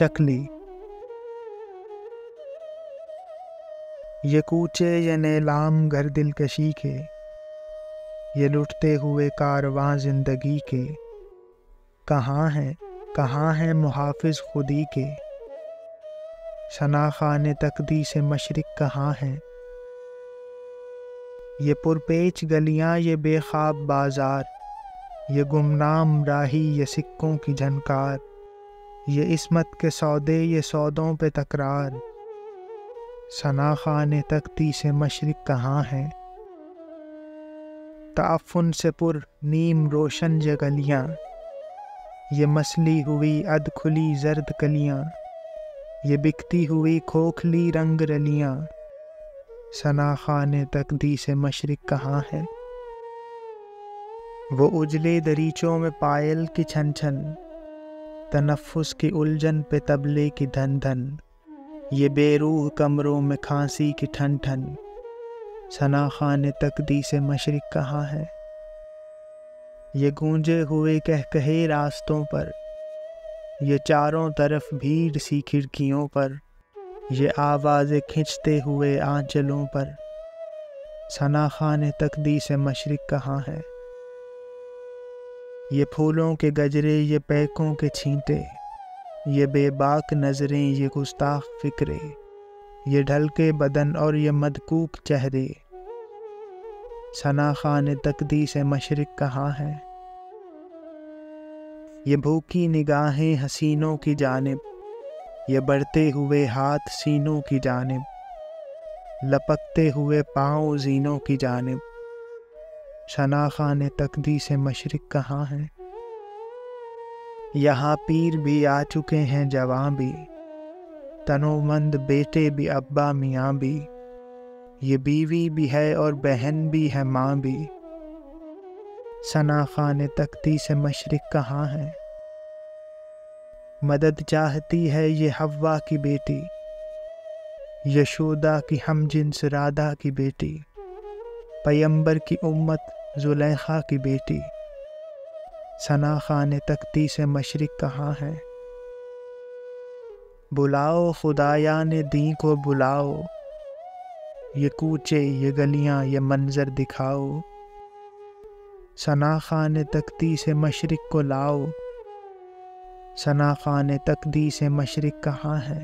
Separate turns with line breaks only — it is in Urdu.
چکلی۔ یہ کوچے یہ نیلام گھر دلکشی کے، یہ لٹتے ہوئے کارواں زندگی کے، کہاں ہیں محافظ خودی کے، شناخان تقدیس مشرق کہاں ہیں؟ یہ پرپیچ گلیاں یہ بے خواب بازار، یہ گمنام راہی یہ سکوں کی جھنکار، یہ عصمت کے سودے یہ سودوں پہ تکرار، شناخان تقدیس مشرق کہاں ہیں؟ تعفن سے پر نیم روشن یہ گلیاں، یہ مسلی ہوئی اد کھلی زرد کلیاں، یہ بکتی ہوئی کھوکھلی رنگ رلیاں، شناخان تقدیس مشرق کہاں ہے؟ وہ اجلے دریچوں میں پائل کی چھن چھن، تنفس کی الجھن پہ طبلے کی دھن دھن، یہ بے روح کمروں میں کھانسی کی ٹھن ٹھن، شناخان تقدیس مشرق کہاں ہے؟ یہ گونجے ہوئے کہکہے راستوں پر، یہ چاروں طرف بھیڑ سی کھڑکیوں پر، یہ آوازیں کھنچتے ہوئے آنچلوں پر، شناخان تقدیس مشرق کہاں ہے؟ یہ پھولوں کے گجرے یہ پیکوں کے چھینٹے، یہ بے باک نظریں یہ گستاخ فکرے، یہ ڈھلکے بدن اور یہ مدکوک چہرے، شناخان تقدیس مشرق کہاں ہے؟ یہ بھوکی نگاہیں حسینوں کی جانب، یہ بڑھتے ہوئے ہاتھ سینوں کی جانب، لپکتے ہوئے پاؤں زینوں کی جانب، شناخان تقدیس مشرق کہاں ہے؟ یہاں پیر بھی آ چکے ہیں جواں بھی، تنومند بیٹے بھی ابا میاں بھی، یہ بیوی بھی ہے اور بہن بھی ہے ماں بھی، شناخان تقدیس مشرق کہاں ہے؟ مدد چاہتی ہے یہ حوا کی بیٹی، یشودا کی ہم جنس رادھا کی بیٹی، پیمبر کی امت زلیخا کی بیٹی، شناخان تقدیس مشرق کہاں ہے؟ بلاؤ خدایان دین کو بلاؤ، یہ کوچے یہ گلیاں یہ منظر دکھاؤ، شناخان تقدیس مشرق کو لاؤ، شناخان تقدیس مشرق کہاں ہے؟